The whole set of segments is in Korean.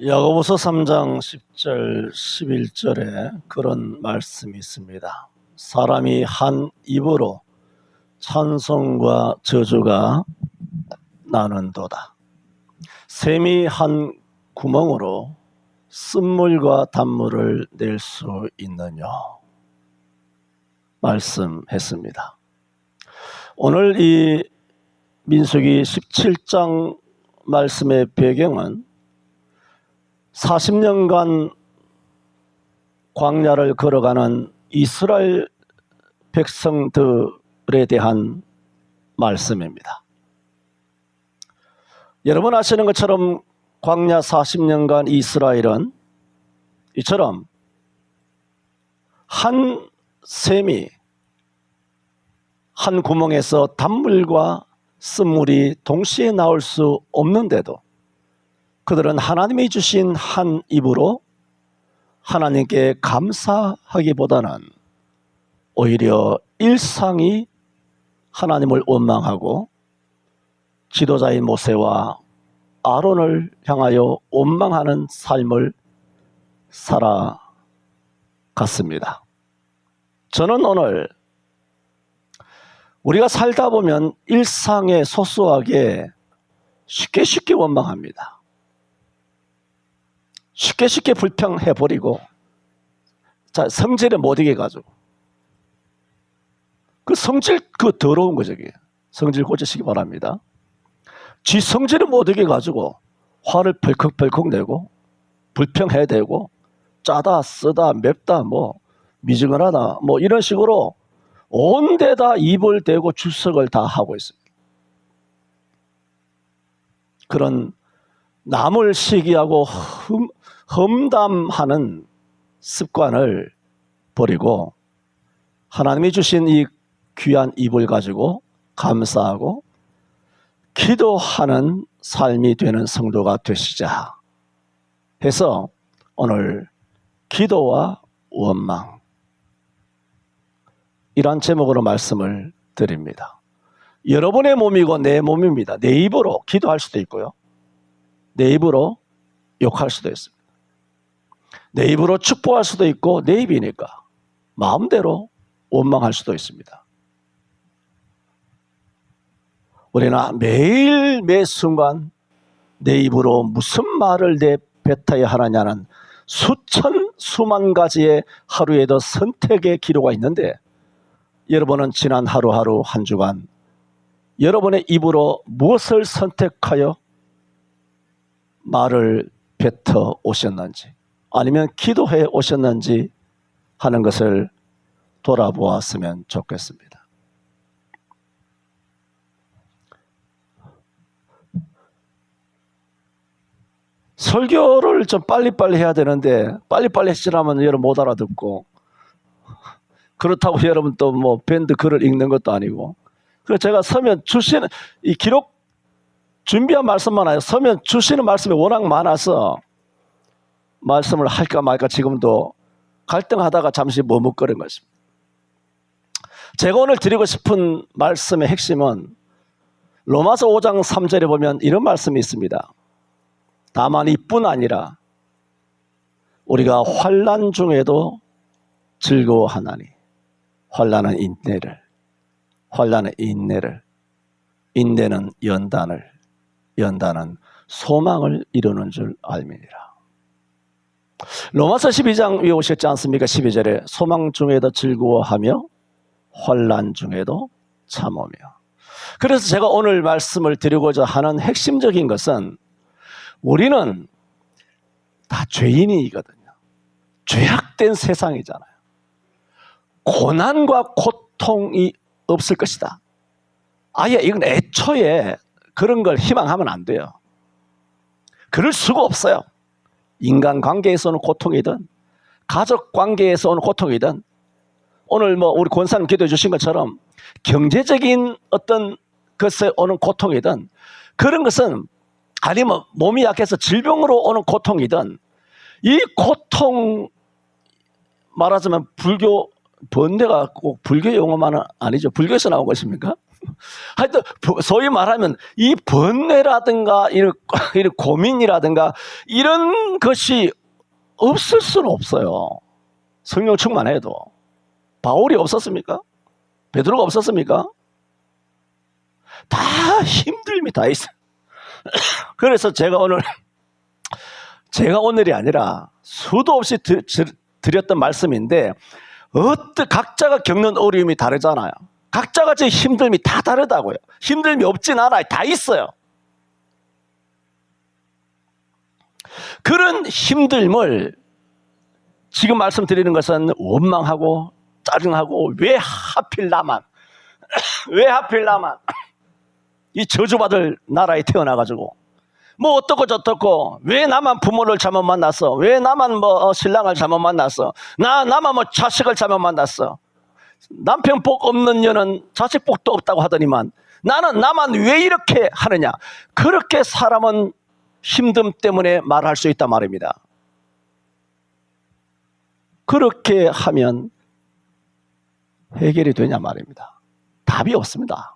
야고보서 3장 10절 11절에 그런 말씀이 있습니다. 사람이 한 입으로 찬송과 저주가 나는도다. 샘이 한 구멍으로 쓴물과 단물을 낼 수 있느냐 말씀했습니다. 오늘 이 민수기 17장 말씀의 배경은 40년간 광야를 걸어가는 이스라엘 백성들에 대한 말씀입니다. 여러분 아시는 것처럼 광야 40년간 이스라엘은 이처럼 한 샘이 한 구멍에서 단물과 쓴물이 동시에 나올 수 없는데도 그들은 하나님이 주신 한 입으로 하나님께 감사하기보다는 오히려 일상이 하나님을 원망하고 지도자인 모세와 아론을 향하여 원망하는 삶을 살아갔습니다. 저는 오늘 우리가 살다 보면 일상에 소소하게 쉽게 원망합니다. 쉽게 불평해버리고 성질에 못 이겨가지고 그 성질 더러운 거죠. 성질 고치시기 바랍니다. 지 성질을 못 이겨가지고 화를 벌컥벌컥 내고 불평해야 되고 짜다 쓰다 맵다 미지근하다 이런 식으로 온 데다 입을 대고 출석을 다 하고 있습니다. 그런 남을 시기하고 험담하는 습관을 버리고 하나님이 주신 이 귀한 입을 가지고 감사하고 기도하는 삶이 되는 성도가 되시자 해서 오늘 기도와 원망 이런 제목으로 말씀을 드립니다. 여러분의 몸이고 내 몸입니다. 내 입으로 기도할 수도 있고요. 내 입으로 욕할 수도 있습니다. 내 입으로 축복할 수도 있고 내 입이니까 마음대로 원망할 수도 있습니다. 우리는 매일 매 순간 내 입으로 무슨 말을 내뱉어야 하느냐는 수만 가지의 하루에도 선택의 기로가 있는데 여러분은 지난 하루하루 한 주간 여러분의 입으로 무엇을 선택하여 말을 뱉어 오셨는지 아니면 기도해 오셨는지 하는 것을 돌아보았으면 좋겠습니다. 설교를 좀 빨리빨리 해야 되는데 빨리빨리 했으라면 여러분 못 알아듣고 그렇다고 여러분 또 밴드 글을 읽는 것도 아니고 그래서 제가 서면 주시는 이 기록 준비한 말씀만 아니라 서면 주시는 말씀이 워낙 많아서 말씀을 할까 말까 지금도 갈등하다가 잠시 머뭇거린 것입니다. 제가 오늘 드리고 싶은 말씀의 핵심은 로마서 5장 3절에 보면 이런 말씀이 있습니다. 다만 이뿐 아니라 우리가 환난 중에도 즐거워하나니 환난은 인내를 인내는 연단은 소망을 이루는 줄 알미니라. 로마서 12장 위에 오셨지 않습니까? 12절에 소망 중에도 즐거워하며 환난 중에도 참으며. 그래서 제가 오늘 말씀을 드리고자 하는 핵심적인 것은 우리는 다 죄인이거든요. 죄악된 세상이잖아요. 고난과 고통이 없을 것이다. 아예 이건 애초에 그런 걸 희망하면 안 돼요. 그럴 수가 없어요. 인간관계에서 오는 고통이든 가족관계에서 오는 고통이든 오늘 우리 권사님 기도해 주신 것처럼 경제적인 어떤 것에 오는 고통이든 그런 것은 아니면 몸이 약해서 질병으로 오는 고통이든 이 고통 말하자면 번뇌가 꼭 불교 용어만은 아니죠. 불교에서 나온 것입니까? 하여튼 소위 말하면 이 번뇌라든가 이런 고민이라든가 이런 것이 없을 수는 없어요. 성령 충만해도. 바울이 없었습니까? 베드로가 없었습니까? 다 힘듦이 다 있어요. 그래서 제가 오늘이 아니라 수도 없이 드렸던 말씀인데, 각자가 겪는 어려움이 다르잖아요. 각자가 제 힘듦이 다 다르다고요. 힘듦이 없진 않아요. 다 있어요. 그런 힘듦을 지금 말씀드리는 것은 원망하고 짜증하고 왜 하필 나만 이 저주받을 나라에 태어나가지고 뭐 어떻고 저떻고 왜 나만 부모를 잘못 만났어, 왜 나만 신랑을 잘못 만났어, 나만 자식을 잘못 만났어, 남편 복 없는 년은 자식 복도 없다고 하더니만 나만 왜 이렇게 하느냐. 그렇게 사람은 힘듦 때문에 말할 수 있단 말입니다. 그렇게 하면 해결이 되냐 말입니다. 답이 없습니다.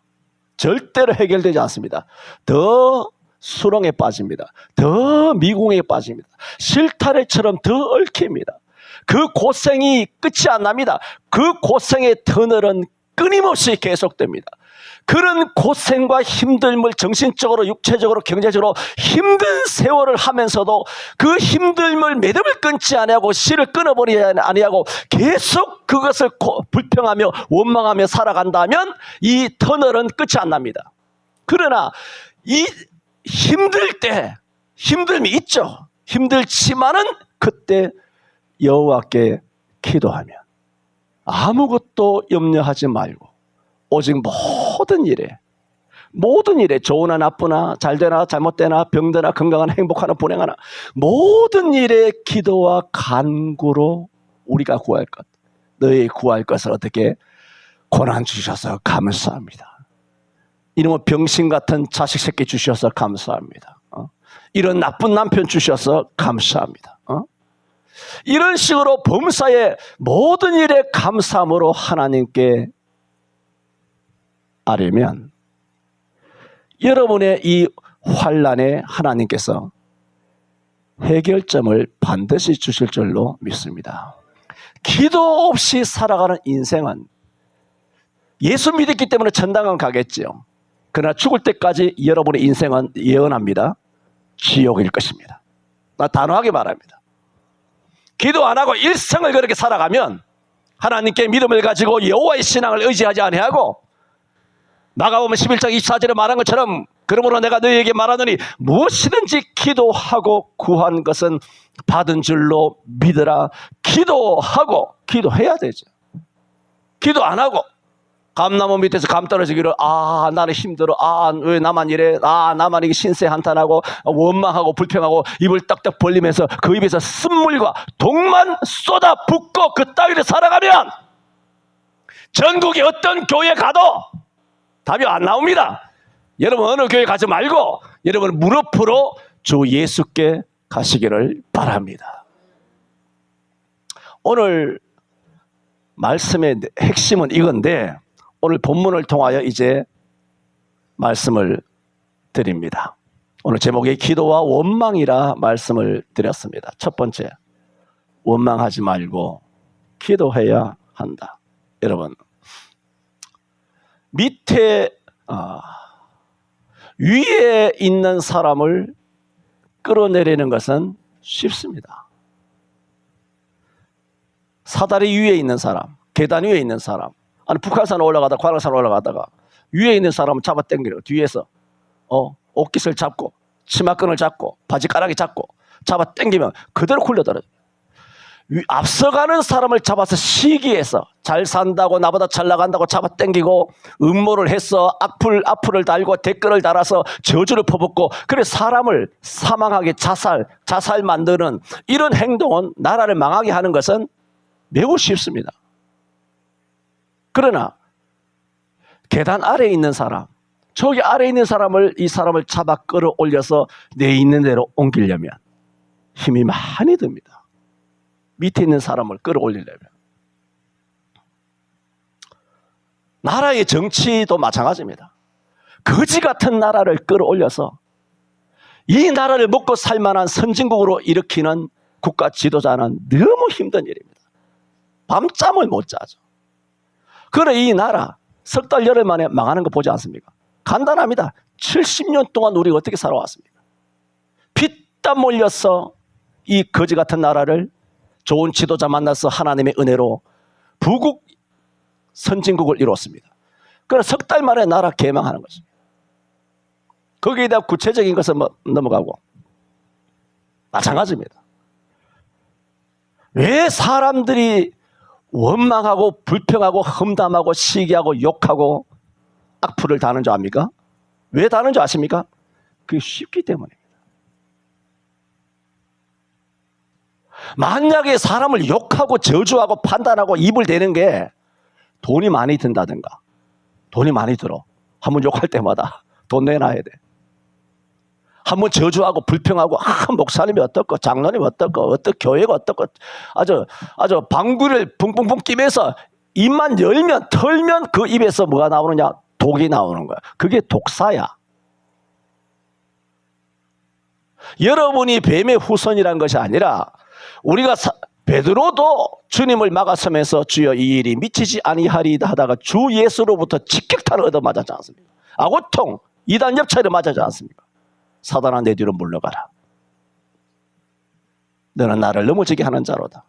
절대로 해결되지 않습니다. 더 수렁에 빠집니다. 더 미궁에 빠집니다. 실타래처럼 더 얽힙니다. 그 고생이 끝이 안 납니다. 그 고생의 터널은 끊임없이 계속됩니다. 그런 고생과 힘듦을 정신적으로, 육체적으로, 경제적으로 힘든 세월을 하면서도 그 힘듦을 매듭을 끊지 아니하고 실을 끊어버리지 아니하고 계속 그것을 불평하며 원망하며 살아간다면 이 터널은 끝이 안 납니다. 그러나 이 힘들 때 힘듦이 있죠. 힘들지만은 그때 여호와께 기도하면 아무것도 염려하지 말고 오직 모든 일에 좋으나 나쁘나 잘되나 잘못되나 병되나 건강하나 행복하나 불행하나 모든 일에 기도와 간구로 우리가 구할 것, 너희 구할 것을 어떻게 고난 주셔서 감사합니다. 이놈의 병신 같은 자식 새끼 주셔서 감사합니다. 이런 나쁜 남편 주셔서 감사합니다. 이런 식으로 범사의 모든 일에 감사함으로 하나님께 아뢰면 여러분의 이 환난에 하나님께서 해결점을 반드시 주실 줄로 믿습니다. 기도 없이 살아가는 인생은 예수 믿었기 때문에 천당은 가겠지요. 그러나 죽을 때까지 여러분의 인생은 예언합니다. 지옥일 것입니다. 나 단호하게 말합니다. 기도 안 하고 일생을 그렇게 살아가면 하나님께 믿음을 가지고 여호와의 신앙을 의지하지 아니하고 마가복음 11장 24절에 말한 것처럼 그러므로 내가 너희에게 말하노니 무엇이든지 기도하고 구한 것은 받은 줄로 믿으라. 기도해야 되죠. 기도 안 하고 감나무 밑에서 감 떨어지기를 나는 힘들어, 왜 나만 이래, 나만 이게 신세 한탄하고 원망하고 불평하고 입을 떡떡 벌리면서 그 입에서 쓴물과 독만 쏟아붓고 그 따위를 살아가면 전국의 어떤 교회 가도 답이 안 나옵니다. 여러분 어느 교회 가지 말고 여러분 무릎으로 주 예수께 가시기를 바랍니다. 오늘 말씀의 핵심은 이건데 오늘 본문을 통하여 이제 말씀을 드립니다. 오늘 제목이 기도와 원망이라 말씀을 드렸습니다. 첫 번째, 원망하지 말고 기도해야 한다. 여러분 밑에 위에 있는 사람을 끌어내리는 것은 쉽습니다. 사다리 위에 있는 사람, 계단 위에 있는 사람, 아니 북한산 올라가다가 관악산 올라가다가 위에 있는 사람을 잡아 당기려 뒤에서 옷깃을 잡고 치마끈을 잡고 바지가락이 잡고 잡아 당기면 그대로 굴러떨어져요. 앞서가는 사람을 잡아서 시기해서 잘 산다고 나보다 잘 나간다고 잡아 당기고 음모를 해서 악플을 달고 댓글을 달아서 저주를 퍼붓고 그래 사람을 사망하게 자살 만드는 이런 행동은 나라를 망하게 하는 것은 매우 쉽습니다. 그러나 계단 아래에 있는 사람, 저기 아래에 있는 이 사람을 잡아 끌어올려서 내 있는 대로 옮기려면 힘이 많이 듭니다. 밑에 있는 사람을 끌어올리려면. 나라의 정치도 마찬가지입니다. 거지 같은 나라를 끌어올려서 이 나라를 먹고 살 만한 선진국으로 일으키는 국가 지도자는 너무 힘든 일입니다. 밤잠을 못 자죠. 그래 이 나라 석 달 열흘 만에 망하는 거 보지 않습니까? 간단합니다. 70년 동안 우리가 어떻게 살아왔습니까? 피땀 흘려서 이 거지 같은 나라를 좋은 지도자 만나서 하나님의 은혜로 부국 선진국을 이뤘습니다. 그래서 석 달 만에 나라 개망하는 것입니다. 거기에 대한 구체적인 것은 넘어가고 마찬가지입니다. 왜 사람들이 원망하고 불평하고 험담하고 시기하고 욕하고 악플을 다는 줄 압니까? 왜 다는 줄 아십니까? 그게 쉽기 때문입니다. 만약에 사람을 욕하고 저주하고 판단하고 입을 대는 게 돈이 많이 든다든가 돈이 많이 들어. 한번 욕할 때마다 돈 내놔야 돼. 한번 저주하고 불평하고 목사님이 어떻고 장로님이 어떻고 교회가 어떻고 아주 방귀를 붕붕붕 끼면서 입만 열면 털면 그 입에서 뭐가 나오느냐? 독이 나오는 거야. 그게 독사야. 여러분이 뱀의 후손이란 것이 아니라 우리가 베드로도 주님을 막아서면서 주여 이 일이 미치지 아니하리이다 하다가 주 예수로부터 직격탄을 얻어맞았지 않습니까? 아고통 이단 엽차를 맞았지 않습니까? 사단아 내 뒤로 물러가라. 너는 나를 넘어지게 하는 자로다.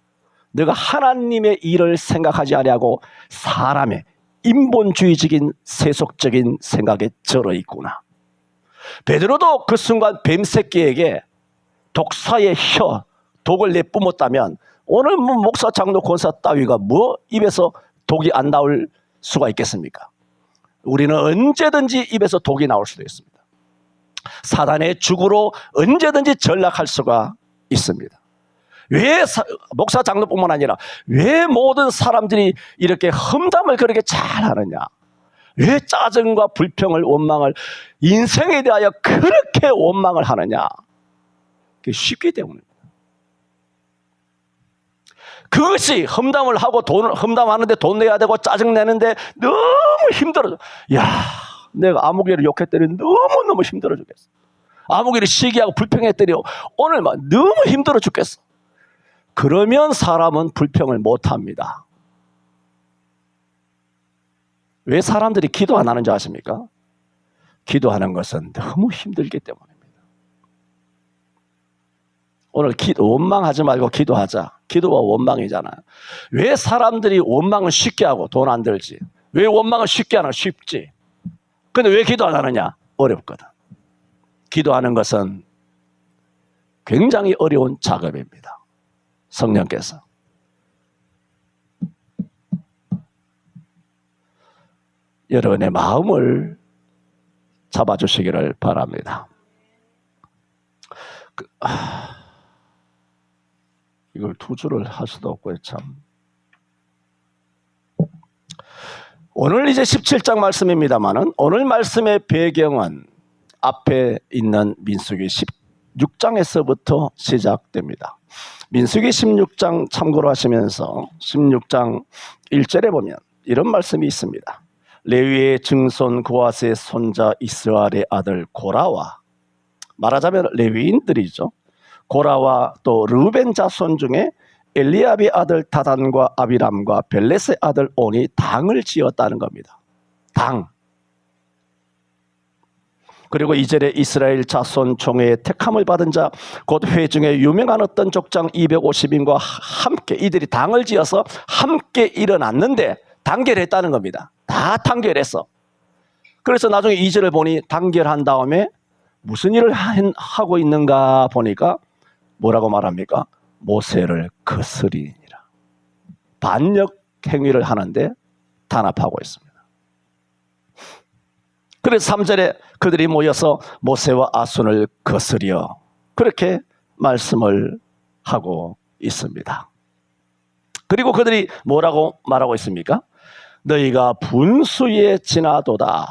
너가 하나님의 일을 생각하지 아니하고 사람의 인본주의적인 세속적인 생각에 절어 있구나. 베드로도 그 순간 뱀새끼에게 독사의 혀, 독을 내뿜었다면 오늘 목사, 장로, 권사 따위가 입에서 독이 안 나올 수가 있겠습니까? 우리는 언제든지 입에서 독이 나올 수도 있습니다. 사단의 죽으로 언제든지 전락할 수가 있습니다. 왜 목사, 장로뿐만 아니라 왜 모든 사람들이 이렇게 험담을 그렇게 잘하느냐? 왜 짜증과 불평을 원망을 인생에 대하여 그렇게 원망을 하느냐? 그게 쉽기 때문입니다. 그것이 험담을 하고 험담하는데 돈 내야 되고 짜증 내는데 너무 힘들어져. 야, 내가 아무개를 욕했더니 너무너무 힘들어 죽겠어. 아무개를 시기하고 불평했더니 오늘 막 너무 힘들어 죽겠어. 그러면 사람은 불평을 못합니다. 왜 사람들이 기도 안 하는 줄 아십니까? 기도하는 것은 너무 힘들기 때문입니다. 오늘 원망하지 말고 기도하자. 기도가 원망이잖아요. 왜 사람들이 원망을 쉽게 하고 돈 안 들지? 왜 원망을 쉽게 하나? 쉽지. 근데 왜 기도 안 하느냐? 어렵거든. 기도하는 것은 굉장히 어려운 작업입니다. 성령께서 여러분의 마음을 잡아주시기를 바랍니다. 이걸 두 줄을 할 수도 없고 참. 오늘 이제 17장 말씀입니다만은 오늘 말씀의 배경은 앞에 있는 민수기 16장에서부터 시작됩니다. 민수기 16장 참고로 하시면서 16장 1절에 보면 이런 말씀이 있습니다. 레위의 증손 고핫의 손자 이스라엘의 아들 고라와, 말하자면 레위인들이죠. 고라와 또 르벤 자손 중에 엘리압의 아들 다단과 아비람과 벨렛의 아들 온이 당을 지었다는 겁니다. 당. 그리고 2절에 이스라엘 자손 총회의 택함을 받은 자 곧 회중에 유명한 어떤 족장 250인과 함께 이들이 당을 지어서 함께 일어났는데 단결했다는 겁니다. 다 단결했어. 그래서 나중에 2절을 보니 단결한 다음에 무슨 일을 하고 있는가 보니까 뭐라고 말합니까? 모세를 거스리니라. 반역 행위를 하는데 단합하고 있습니다. 그래서 3절에 그들이 모여서 모세와 아손을 거스려 그렇게 말씀을 하고 있습니다. 그리고 그들이 뭐라고 말하고 있습니까? 너희가 분수에 지나도다.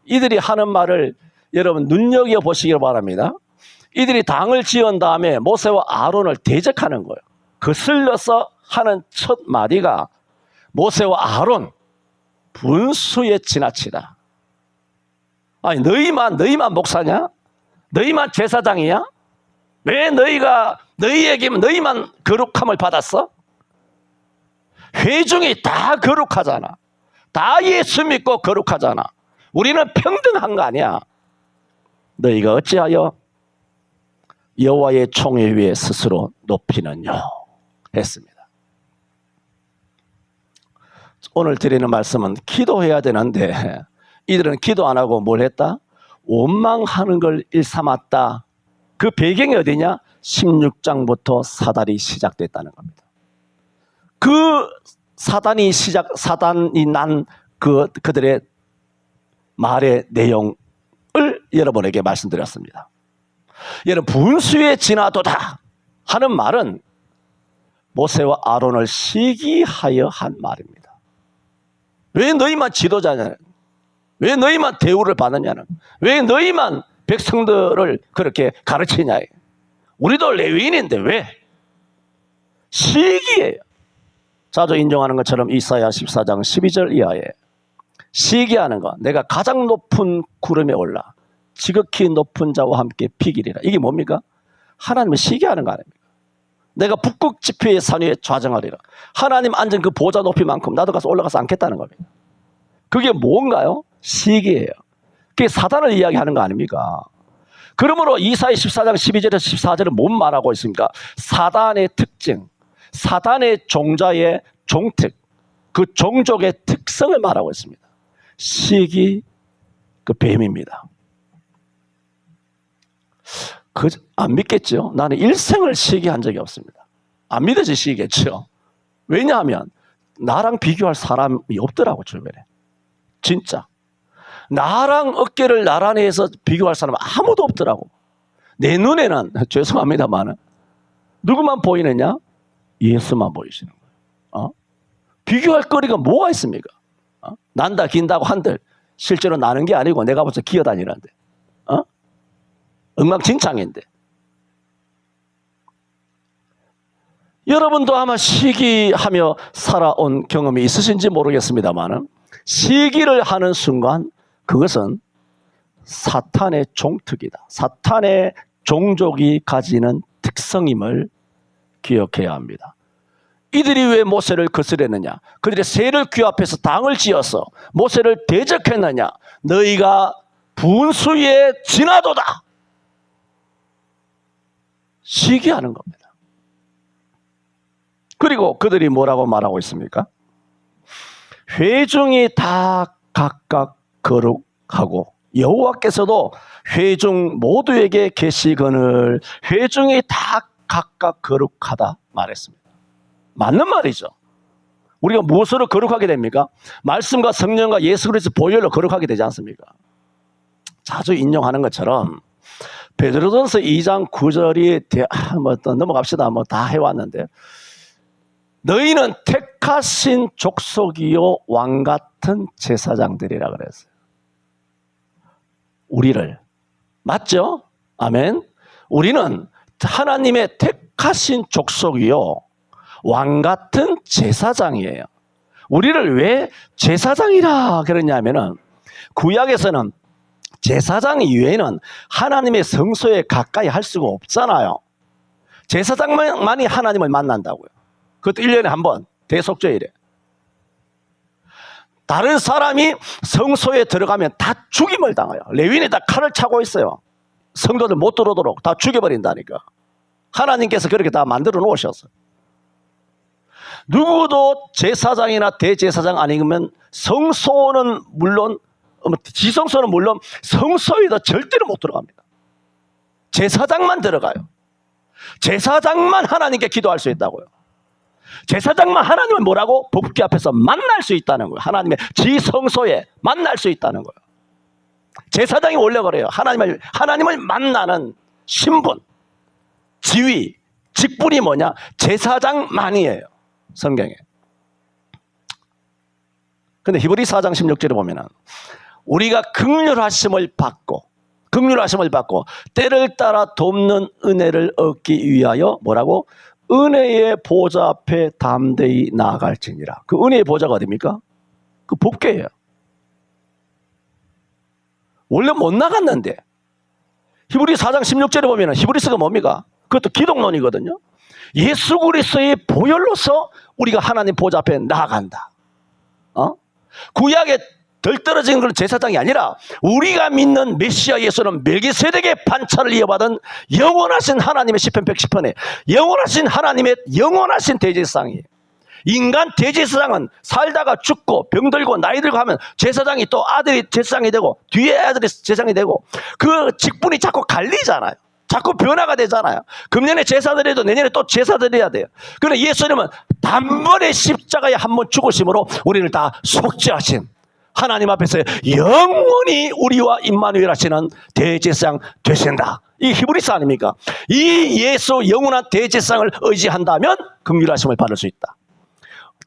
이들이 하는 말을 여러분 눈여겨보시길 바랍니다. 이들이 당을 지은 다음에 모세와 아론을 대적하는 거예요. 거슬려서 하는 첫 마디가 모세와 아론 분수에 지나치다. 아니, 너희만 목사냐? 너희만 제사장이야? 왜 너희에게만 너희만 거룩함을 받았어? 회중이 다 거룩하잖아. 다 예수 믿고 거룩하잖아. 우리는 평등한 거 아니야. 너희가 어찌하여 여호와의 총회 위에 스스로 높이느냐 했습니다. 오늘 드리는 말씀은 기도해야 되는데 이들은 기도 안 하고 뭘 했다? 원망하는 걸 일삼았다. 그 배경이 어디냐? 16장부터 사단이 시작됐다는 겁니다. 그 사단이 난 그들의 말의 내용을 여러분에게 말씀드렸습니다. 여러분, 분수에 지나도다 하는 말은 모세와 아론을 시기하여 한 말입니다. 왜 너희만 지도자냐? 왜 너희만 대우를 받느냐는? 왜 너희만 백성들을 그렇게 가르치냐? 우리도 레위인인데 왜? 시기예요. 자주 인용하는 것처럼 이사야 14장 12절 이하에 시기하는 것, 내가 가장 높은 구름에 올라 지극히 높은 자와 함께 피기리라. 이게 뭡니까? 하나님을 시기하는 거 아닙니까? 내가 북극 지표의 산 위에 좌정하리라. 하나님 앉은 그 보좌 높이만큼 나도 가서 올라가서 앉겠다는 겁니다. 그게 뭔가요? 시기예요. 그게 사단을 이야기하는 거 아닙니까? 그러므로 이사야 14장 12절에서 14절은 뭔 말하고 있습니까? 사단의 특징, 사단의 종자의 종특, 그 종족의 특성을 말하고 있습니다. 시기, 그 뱀입니다. 안 믿겠죠? 나는 일생을 시기한 적이 없습니다. 안 믿어지시겠죠? 왜냐하면 나랑 비교할 사람이 없더라고, 주변에. 진짜. 나랑 어깨를 나란히 해서 비교할 사람은 아무도 없더라고. 내 눈에는 죄송합니다만 누구만 보이느냐? 예수만 보이시는 거예요. 비교할 거리가 뭐가 있습니까? 난다 긴다고 한들 실제로 나는 게 아니고 내가 벌써 기어다니는데 엉망진창인데. 여러분도 아마 시기하며 살아온 경험이 있으신지 모르겠습니다만 시기를 하는 순간 그것은 사탄의 종특이다. 사탄의 종족이 가지는 특성임을 기억해야 합니다. 이들이 왜 모세를 거스렸느냐? 그들의 새를 귀 앞에서 당을 지어서 모세를 대적했느냐? 너희가 분수에 지나도다. 시기하는 겁니다. 그리고 그들이 뭐라고 말하고 있습니까? 회중이 다 각각 거룩하고 여호와께서도 회중 모두에게 계시거늘 회중이 다 각각 거룩하다 말했습니다. 맞는 말이죠. 우리가 무엇으로 거룩하게 됩니까? 말씀과 성령과 예수 그리스도 보혈로 거룩하게 되지 않습니까? 자주 인용하는 것처럼 베드로전서 2장 9절이 넘어갑시다. 다 해왔는데 너희는 택하신 족속이요 왕 같은 제사장들이라 그랬어요. 우리를 맞죠? 아멘. 우리는 하나님의 택하신 족속이요 왕 같은 제사장이에요. 우리를 왜 제사장이라 그러냐면은 구약에서는 제사장 이외에는 하나님의 성소에 가까이 할 수가 없잖아요. 제사장만이 하나님을 만난다고요. 그것도 1년에 한 번, 대속죄일에. 다른 사람이 성소에 들어가면 다 죽임을 당해요. 레위인이 다 칼을 차고 있어요. 성도들 못 들어오도록 다 죽여버린다니까. 하나님께서 그렇게 다 만들어 놓으셨어요. 누구도 제사장이나 대제사장 아니면 성소는 물론, 지성소는 물론 성소에도 절대로 못 들어갑니다. 제사장만 들어가요. 제사장만 하나님께 기도할 수 있다고요. 제사장만 하나님을 뭐라고? 법궤 앞에서 만날 수 있다는 거예요. 하나님의 지성소에 만날 수 있다는 거예요. 제사장이 원래 그래요. 하나님을 만나는 신분, 지위, 직분이 뭐냐? 제사장만이에요. 성경에. 근데 히브리 4장 16절에 보면은 우리가 긍휼하심을 받고 때를 따라 돕는 은혜를 얻기 위하여 뭐라고? 은혜의 보좌 앞에 담대히 나아갈지니라. 그 은혜의 보좌가 어디입니까? 그 법궤예요. 원래 못 나갔는데. 히브리 4장 16절에 보면 히브리서가 뭡니까? 그것도 기독론이거든요. 예수 그리스도의 보혈로서 우리가 하나님 보좌 앞에 나아간다. 구약에 덜 떨어진 그런 제사장이 아니라 우리가 믿는 메시아 예수는 멜기세덱의 반차를 이어받은 영원하신 하나님의 시편 110편에 영원하신 하나님의 영원하신 대제사장이에요. 인간 대제사장은 살다가 죽고 병들고 나이 들고 하면 제사장이 또 아들이 제사장이 되고 뒤에 아들이 제사장이 되고 그 직분이 자꾸 갈리잖아요. 자꾸 변화가 되잖아요. 금년에 제사드려도 내년에 또 제사드려야 돼요. 그런데 예수님은 단번에 십자가에 한번 죽으심으로 우리를 다 속죄하신 하나님 앞에서 영원히 우리와 임마누엘 하시는 대제사장 되신다. 이 히브리서 아닙니까? 이 예수 영원한 대제사장을 의지한다면 긍휼하심을 받을 수 있다.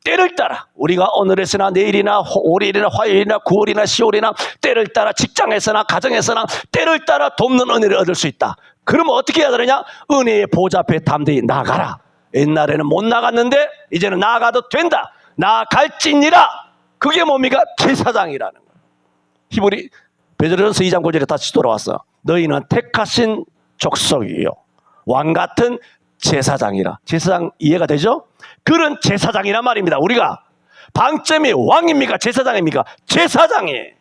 때를 따라 우리가 오늘에서나 내일이나 월요일이나 화요일이나 9월이나 10월이나 때를 따라 직장에서나 가정에서나 때를 따라 돕는 은혜를 얻을 수 있다. 그러면 어떻게 해야 되느냐? 은혜의 보좌 앞에 담대히 나가라. 옛날에는 못 나갔는데 이제는 나가도 된다. 나갈지니라. 그게 뭡니까? 제사장이라는 거예요. 히브리 베드로전서 2장 9절에 다시 돌아왔어. 너희는 택하신 족속이요 왕같은 제사장이라. 제사장 이해가 되죠? 그런 제사장이란 말입니다. 우리가 방점이 왕입니까? 제사장입니까? 제사장이에요.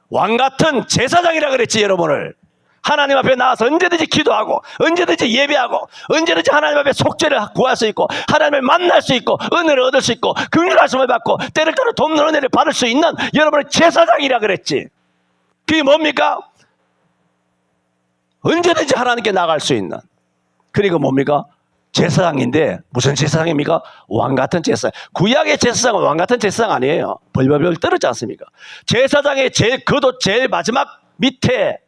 왕같은 제사장이라 그랬지. 여러분을 하나님 앞에 나와서 언제든지 기도하고 언제든지 예배하고 언제든지 하나님 앞에 속죄를 구할 수 있고 하나님을 만날 수 있고 은혜를 얻을 수 있고 긍휼하심을 받고 때를 따라 돕는 은혜를 받을 수 있는 여러분의 제사장이라 그랬지. 그게 뭡니까? 언제든지 하나님께 나갈 수 있는. 그리고 뭡니까? 제사장인데 무슨 제사장입니까? 왕같은 제사장. 구약의 제사장은 왕같은 제사장 아니에요. 벌벌벌 떨었지 않습니까? 제사장의 그도 제일 마지막 밑에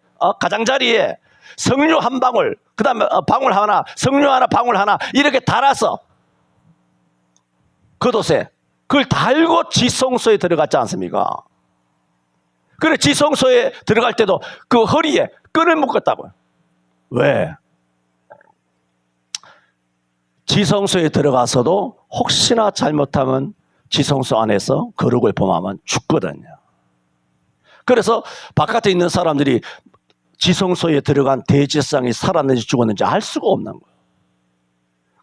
가장자리에 성류 한 방울, 그 다음에 방울 하나, 성류 하나, 방울 하나 이렇게 달아서 겉옷에 그걸 달고 지성소에 들어갔지 않습니까? 그래 지성소에 들어갈 때도 그 허리에 끈을 묶었다고요. 왜? 지성소에 들어가서도 혹시나 잘못하면 지성소 안에서 거룩을 범하면 죽거든요. 그래서 바깥에 있는 사람들이 지성소에 들어간 대제사장이 살았는지 죽었는지 알 수가 없는 거예요.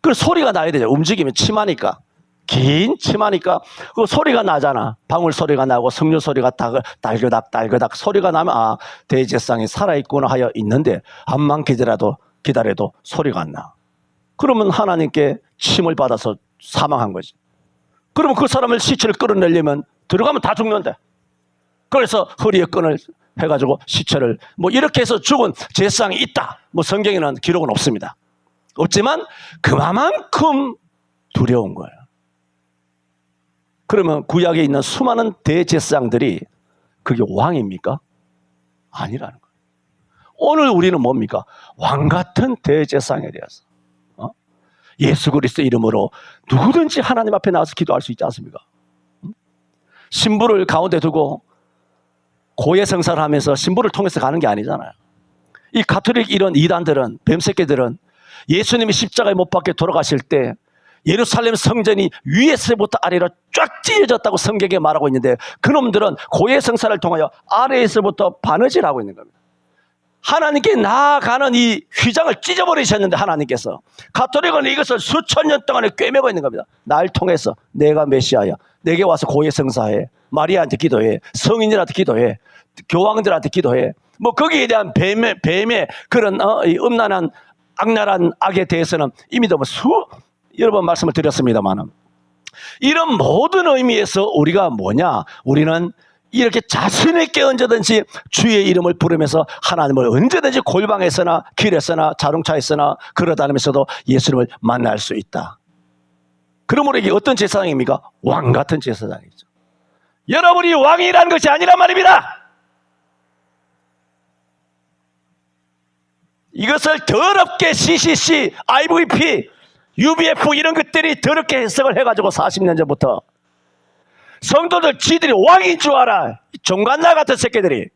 그래서 소리가 나야 되죠. 움직이면 치마니까. 긴 치마니까 그 소리가 나잖아. 방울 소리가 나고 성류 소리가 달그닥 달그닥 소리가 나면 아 대제사장이 살아있구나 하여 있는데 암만 기다려도 소리가 안 나. 그러면 하나님께 침을 받아서 사망한 거지. 그러면 그 사람을 시체를 끌어내려면 들어가면 다 죽는데. 그래서 허리에 끈을 해가지고 시체를 뭐 이렇게 해서 죽은 제사장이 있다. 뭐 성경에는 기록은 없습니다. 없지만 그만큼 두려운 거예요. 그러면 구약에 있는 수많은 대제사장들이 그게 왕입니까? 아니라는 거예요. 오늘 우리는 뭡니까? 왕같은 대제사장에 대해서 예수 그리스도 이름으로 누구든지 하나님 앞에 나와서 기도할 수 있지 않습니까? 신부를 가운데 두고 고해성사를 하면서 신부를 통해서 가는 게 아니잖아요. 이 가톨릭 이런 이단들은 뱀새끼들은 예수님이 십자가에 못 박혀 돌아가실 때 예루살렘 성전이 위에서부터 아래로 쫙 찢어졌다고 성경에 말하고 있는데 그놈들은 고해성사를 통하여 아래에서부터 바느질하고 있는 겁니다. 하나님께 나아가는 이 휘장을 찢어버리셨는데 하나님께서 가톨릭은 이것을 수천 년 동안에 꿰매고 있는 겁니다. 날 통해서 내가 메시아야. 내게 와서 고해성사해. 마리아한테 기도해. 성인들한테 기도해. 교황들한테 기도해. 뭐 거기에 대한 뱀의 그런 이 음란한 악랄한 악에 대해서는 이미도 여러 번 말씀을 드렸습니다만 이런 모든 의미에서 우리가 뭐냐? 우리는 이렇게 자신 있게 언제든지 주의 이름을 부르면서 하나님을 언제든지 골방에서나 길에서나 자동차에서나 걸어다니면서도 예수님을 만날 수 있다. 그러므로 이게 어떤 제사장입니까? 왕 같은 제사장이죠. 여러분이 왕이라는 것이 아니란 말입니다. 이것을 더럽게 CCC, IVP, UBF 이런 것들이 더럽게 해석을 해가지고 40년 전부터 성도들 지들이 왕인 줄 알아. 종갓날 같은 새끼들이.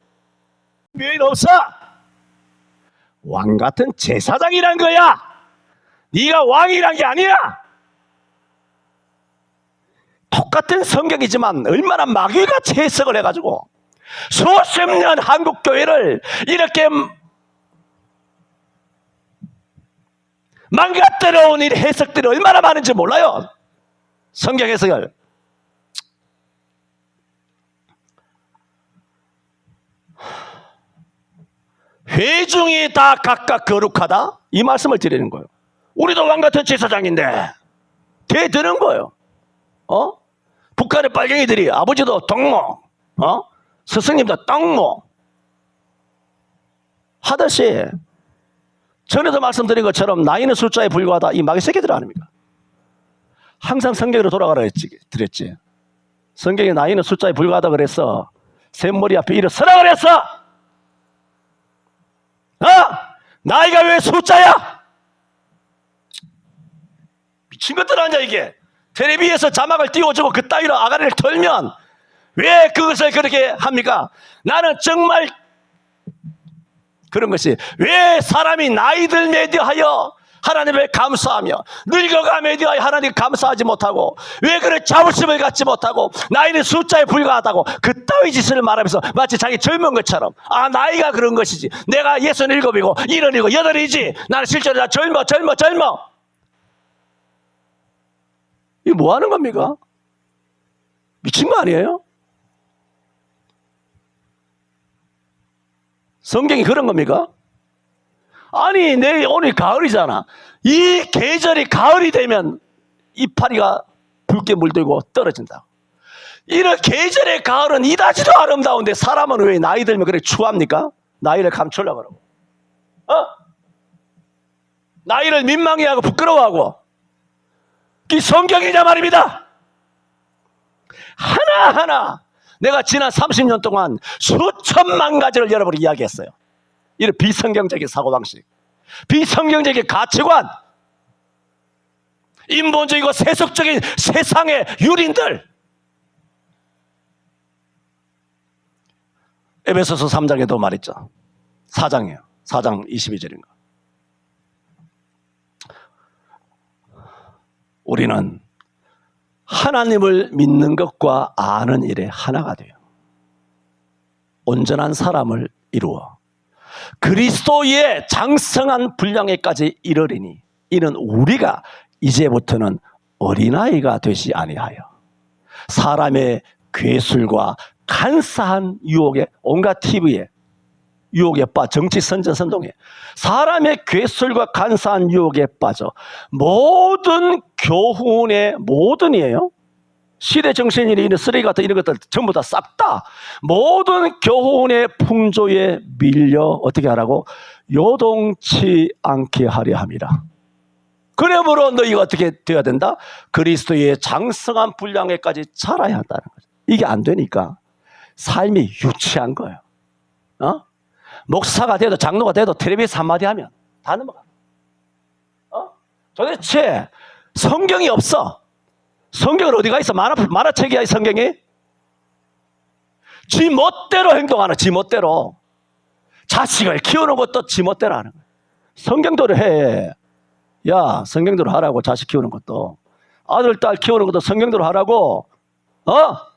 왜 없어? 왕 같은 제사장이란 거야. 네가 왕이란 게 아니야. 똑같은 성경이지만 얼마나 마귀같이 해석을 해가지고 수십 년 한국 교회를 이렇게 망가뜨려온 이 해석들이 얼마나 많은지 몰라요. 성경 해석을. 회중이 다 각각 거룩하다? 이 말씀을 드리는 거예요. 우리도 왕같은 제사장인데 대드는 거예요. 북한의 빨갱이들이 아버지도 덕모, 스승님도 덕모 하듯이 전에도 말씀드린 것처럼 나이는 숫자에 불과하다. 이 마귀 새끼들 아닙니까? 항상 성경으로 돌아가라 드렸지. 성경에 나이는 숫자에 불과하다 그랬어. 샘머리 앞에 일어서라 그랬어. 나이가 왜 숫자야? 미친 것들 아니야 이게. 텔레비에서 자막을 띄워주고 그따위로 아가리를 털면 왜 그것을 그렇게 합니까? 나는 정말 그런 것이, 왜 사람이 나이 들에 대하여 하나님을 감사하며 늙어감에 대하여 하나님을 감사하지 못하고, 왜 그런 자부심을 갖지 못하고 나이는 숫자에 불과하다고 그따위 짓을 말하면서 마치 자기 젊은 것처럼, 나이가 그런 것이지, 내가 67이고 77, 8이지, 나는 실제로 다 젊어. 이거 뭐 하는 겁니까? 미친 거 아니에요? 성경이 그런 겁니까? 아니, 오늘 가을이잖아. 이 계절이 가을이 되면 이파리가 붉게 물들고 떨어진다. 이런 계절의 가을은 이다지도 아름다운데 사람은 왜 나이 들면 그렇게 추합니까? 나이를 감추려고 그러고, 나이를 민망해하고 부끄러워하고. 이 성경이냐 말입니다. 하나하나 내가 지난 30년 동안 수천만 가지를 여러분에게 이야기했어요. 이런 비성경적인 사고방식, 비성경적인 가치관, 인본적이고 세속적인 세상의 유린들. 에베소서 3장에도 말했죠. 4장이에요. 4장 22절인가. 우리는 하나님을 믿는 것과 아는 일에 하나가 돼요. 온전한 사람을 이루어 그리스도의 장성한 분량에까지 이르리니 이는 우리가 이제부터는 어린아이가 되지 아니하여 사람의 괴술과 간사한 유혹에, 온갖 TV에 유혹에 정치 선전선동에 사람의 괴술과 간사한 유혹에 빠져 모든 교훈의 모든이에요. 시대 정신이 이런 쓰레기 같은 이런 것들 전부 다 싹 다 모든 교훈의 풍조에 밀려 어떻게 하라고? 요동치 않게 하려 함이라. 그러므로 너희가 어떻게 되어야 된다? 그리스도의 장성한 분량에까지 자라야 한다는 거죠. 이게 안 되니까 삶이 유치한 거예요. 목사가 돼도 장로가 돼도 텔레비에서 한마디 하면 다 넘어가. 도대체 성경이 없어. 성경은 어디가 있어? 만화책이야, 성경이? 지 멋대로 행동하는, 지 멋대로. 자식을 키우는 것도 지 멋대로 하는 거야. 성경대로 해. 야, 성경대로 하라고. 자식 키우는 것도. 아들, 딸 키우는 것도 성경대로 하라고.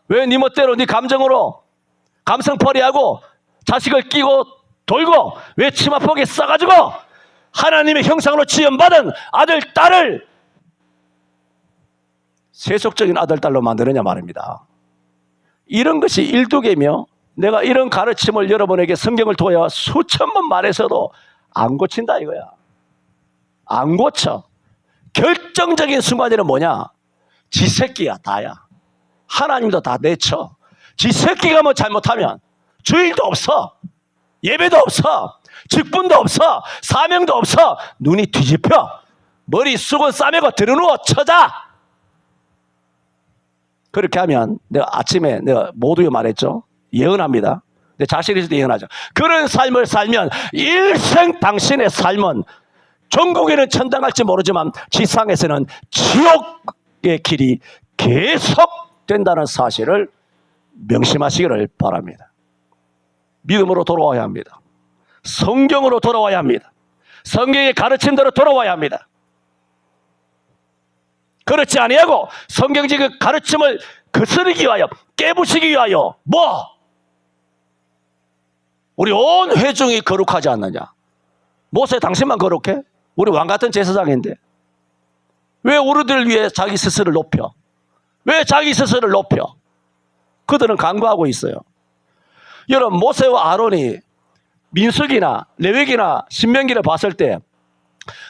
왜 네 멋대로, 네 감정으로 감성벌이하고 자식을 끼고 돌고, 왜 치마폭에 싸가지고 하나님의 형상으로 지음받은 아들, 딸을 세속적인 아들, 딸로 만드느냐 말입니다. 이런 것이 일두개며 내가 이런 가르침을 여러분에게 성경을 통해 수천 번 말해서도 안 고친다 이거야. 안 고쳐. 결정적인 순간에는 뭐냐? 지 새끼야, 다야. 하나님도 다 내쳐. 지 새끼가 뭐 잘못하면 주일도 없어, 예배도 없어, 직분도 없어, 사명도 없어. 눈이 뒤집혀. 머리 쑥은 싸매고 들어누워 쳐자. 그렇게 하면 내가 아침에 내가 모두에 말했죠. 예언합니다. 내 자식에 대해서도 예언하죠. 그런 삶을 살면 일생 당신의 삶은 전국에는 천당 갈지 모르지만 지상에서는 지옥의 길이 계속 된다는 사실을 명심하시기를 바랍니다. 믿음으로 돌아와야 합니다. 성경으로 돌아와야 합니다. 성경의 가르침대로 돌아와야 합니다. 그렇지 아니하고 성경적인 가르침을 거스르기 위하여, 깨부시기 위하여 우리 온 회중이 거룩하지 않느냐? 모세 당신만 거룩해? 우리 왕같은 제사장인데. 왜 우리들을 위해 자기 스스로를 높여? 왜 자기 스스로를 높여? 그들은 간구하고 있어요. 여러분, 모세와 아론이 민수기나 레위기나 신명기를 봤을 때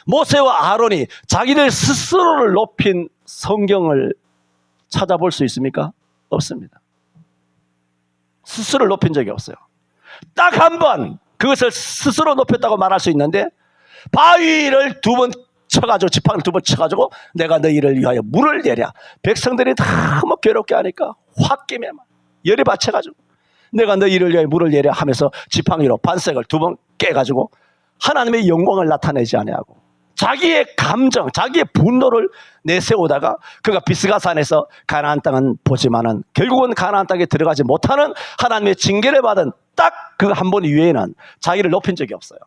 모세와 아론이 자기들 스스로를 높인 성경을 찾아볼 수 있습니까? 없습니다. 스스로를 높인 적이 없어요. 딱 한 번 그것을 스스로 높였다고 말할 수 있는데, 바위를 2번 쳐가지고, 지팡이를 2번 쳐가지고 내가 너희를 위하여 물을 내랴. 백성들이 너무 괴롭게 하니까 홧김에 열이 받쳐가지고 내가 너희를 위하여 물을 내랴 하면서 지팡이로 반석을 2번 깨가지고 하나님의 영광을 나타내지 아니하고 자기의 감정, 자기의 분노를 내세우다가 그가 비스가산에서 가나안 땅은 보지만은 결국은 가나안 땅에 들어가지 못하는 하나님의 징계를 받은 딱 그 한 번 이외에는 자기를 높인 적이 없어요.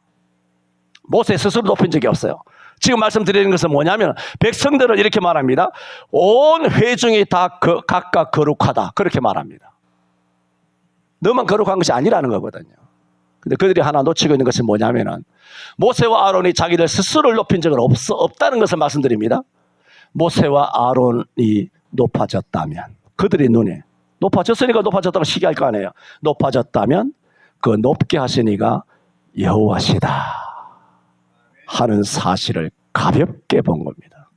모세 스스로 높인 적이 없어요. 지금 말씀드리는 것은 뭐냐면 백성들을 이렇게 말합니다. 온 회중이 다 각각 거룩하다. 그렇게 말합니다. 너만 거룩한 것이 아니라는 거거든요. 근데 그들이 하나 놓치고 있는 것은 뭐냐면은 모세와 아론이 자기들 스스로를 높인 적은 없다는 것을 말씀드립니다. 모세와 아론이 높아졌다면, 그들의 눈에 높아졌으니까 높아졌다고 시기할 거 아니에요. 높아졌다면 그 높게 하신 이가 여호와시다 하는 사실을 가볍게 본 겁니다.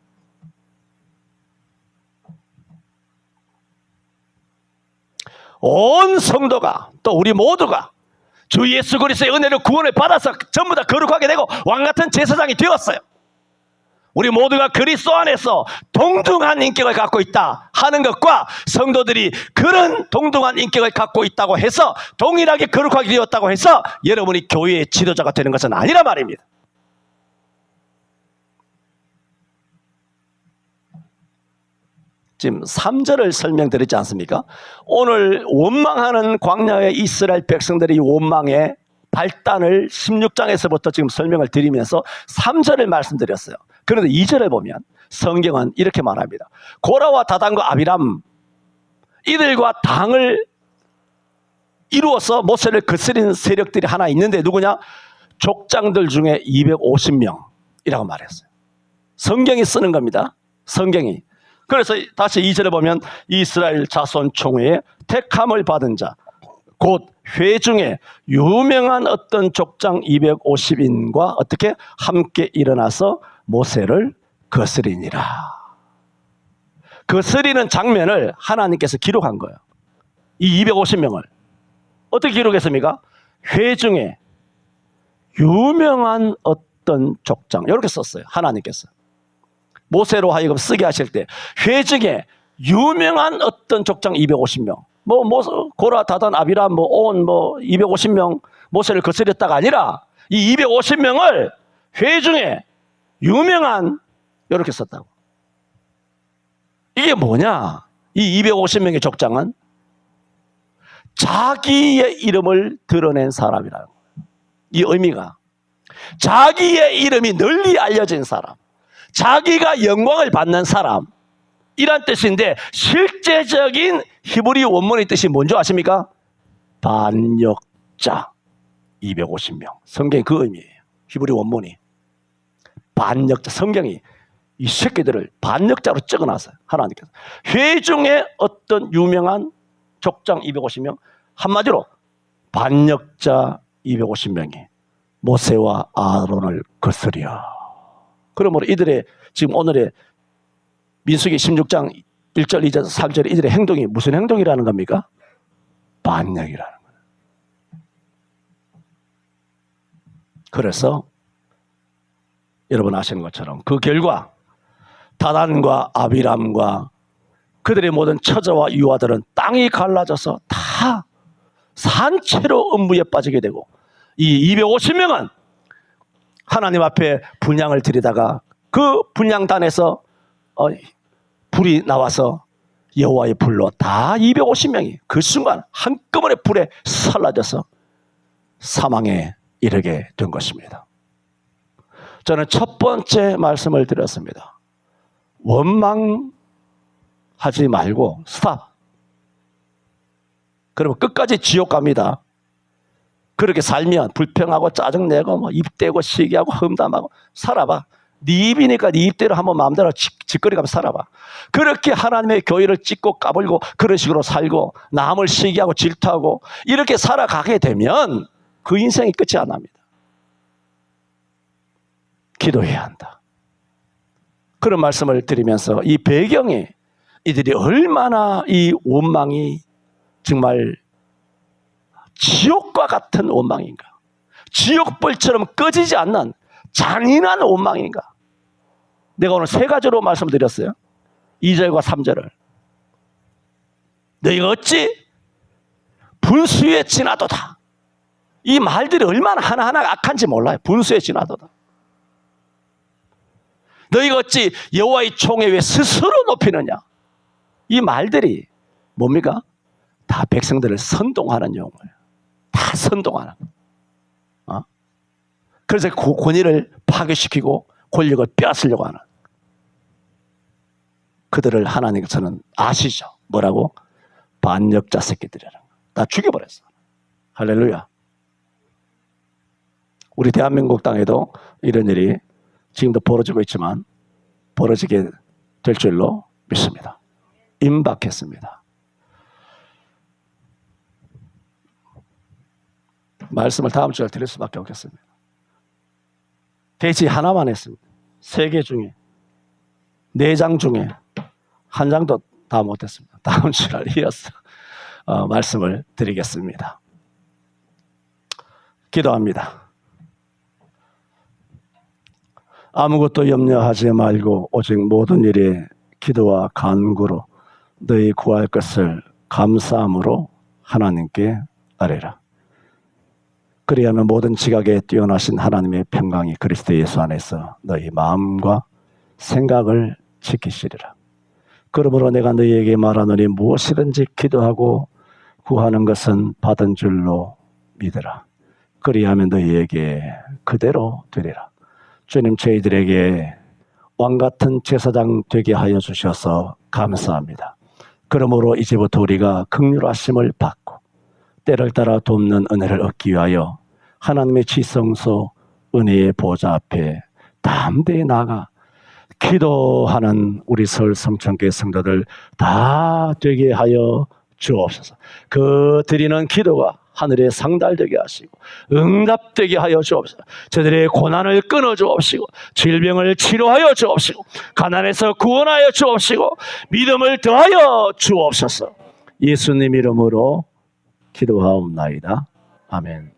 온 성도가, 또 우리 모두가 주 예수 그리스도의 은혜를 구원을 받아서 전부 다 거룩하게 되고 왕같은 제사장이 되었어요. 우리 모두가 그리스도 안에서 동등한 인격을 갖고 있다 하는 것과 성도들이 그런 동등한 인격을 갖고 있다고 해서 동일하게 거룩하게 되었다고 해서 여러분이 교회의 지도자가 되는 것은 아니라 말입니다. 지금 3절을 설명드렸지 않습니까? 오늘 원망하는 광야의 이스라엘 백성들의 원망의 발단을 16장에서부터 지금 설명을 드리면서 3절을 말씀드렸어요. 그런데 2절을 보면 성경은 이렇게 말합니다. 고라와 다단과 아비람, 이들과 당을 이루어서 모세를 거스린 세력들이 하나 있는데 누구냐? 족장들 중에 250명이라고 말했어요. 성경이 쓰는 겁니다. 성경이. 그래서 다시 2절에 보면 이스라엘 자손 총회에 택함을 받은 자, 곧 회중에 유명한 어떤 족장 250인과 어떻게 함께 일어나서 모세를 거스리니라. 거스리는 장면을 하나님께서 기록한 거예요. 이 250명을 어떻게 기록했습니까? 회중에 유명한 어떤 족장, 이렇게 썼어요. 하나님께서 모세로 하여금 쓰게 하실 때 회중에 유명한 어떤 족장 250명, 고라, 다단, 아비람, 온 250명 모세를 거스렸다가 아니라 이 250명을 회중에 유명한, 이렇게 썼다고. 이게 뭐냐? 이 250명의 족장은 자기의 이름을 드러낸 사람이라는 거예요. 이 의미가 자기의 이름이 널리 알려진 사람, 자기가 영광을 받는 사람, 이란 뜻인데 실제적인 히브리 원문의 뜻이 뭔지 아십니까? 반역자 250명. 성경이 그 의미예요. 히브리 원문이 반역자. 성경이 이 새끼들을 반역자로 적어놨어요. 하나님께서 회중의 어떤 유명한 족장 250명, 한마디로 반역자 250명이 모세와 아론을 거스려. 그러므로 이들의 지금 오늘의 민수기 16장 1절, 2절, 3절 이들의 행동이 무슨 행동이라는 겁니까? 반역이라는 거예요. 그래서 여러분 아시는 것처럼 그 결과 다단과 아비람과 그들의 모든 처자와 유아들은 땅이 갈라져서 다 산채로 음부에 빠지게 되고 이 250명은 하나님 앞에 분향을 드리다가 그 분향단에서 불이 나와서 여호와의 불로 다 250명이 그 순간 한꺼번에 불에 살라져서 사망에 이르게 된 것입니다. 저는 첫 번째 말씀을 드렸습니다. 원망하지 말고 스탑. 그러면 끝까지 지옥 갑니다. 그렇게 살면 불평하고 짜증내고 뭐 입대고 시기하고 험담하고 살아봐. 네 입이니까 네 입대로 한번 마음대로 짓거리가면서 살아봐. 그렇게 하나님의 교회를 찢고 까불고 그런 식으로 살고 남을 시기하고 질투하고 이렇게 살아가게 되면 그 인생이 끝이 안 납니다. 기도해야 한다. 그런 말씀을 드리면서 이 배경에 이들이 얼마나 이 원망이 정말 지옥과 같은 원망인가, 지옥불처럼 꺼지지 않는 잔인한 원망인가. 내가 오늘 세 가지로 말씀드렸어요. 2절과 3절을. 너희가 어찌 분수에 지나도다. 이 말들이 얼마나 하나하나 악한지 몰라요. 분수에 지나도다. 너희가 어찌 여호와의 총에 왜 스스로 높이느냐. 이 말들이 뭡니까? 다 백성들을 선동하는 용어예요. 다 선동하는. 그래서 권위를 파괴시키고 권력을 빼앗으려고 하는. 그들을 하나님께서는 아시죠. 뭐라고? 반역자 새끼들이라는 거. 다 죽여버렸어. 할렐루야. 우리 대한민국 땅에도 이런 일이 지금도 벌어지고 있지만 벌어지게 될 줄로 믿습니다. 임박했습니다. 말씀을 다음 주에 드릴 수밖에 없겠습니다. 대지 하나만 했습니다. 3개 중에 4장 중에 1장도 다 못했습니다. 다음 주를 이어서 말씀을 드리겠습니다. 기도합니다. 아무것도 염려하지 말고 오직 모든 일에 기도와 간구로 너희 구할 것을 감사함으로 하나님께 아뢰라. 그리하면 모든 지각에 뛰어나신 하나님의 평강이 그리스도 예수 안에서 너희 마음과 생각을 지키시리라. 그러므로 내가 너희에게 말하노니 무엇이든지 기도하고 구하는 것은 받은 줄로 믿으라. 그리하면 너희에게 그대로 되리라. 주님, 저희들에게 왕같은 제사장 되게 하여 주셔서 감사합니다. 그러므로 이제부터 우리가 긍휼하심을 받고 때를 따라 돕는 은혜를 얻기 위하여 하나님의 지성소 은혜의 보좌 앞에 담대히 나아가 기도하는 우리 서울 성천교회 성도들 다 되게 하여 주옵소서. 그 드리는 기도가 하늘에 상달되게 하시고 응답되게 하여 주옵소서. 저들의 고난을 끊어 주옵시고 질병을 치료하여 주옵시고 가난에서 구원하여 주옵시고 믿음을 더하여 주옵소서. 예수님 이름으로 기도하옵나이다. 아멘.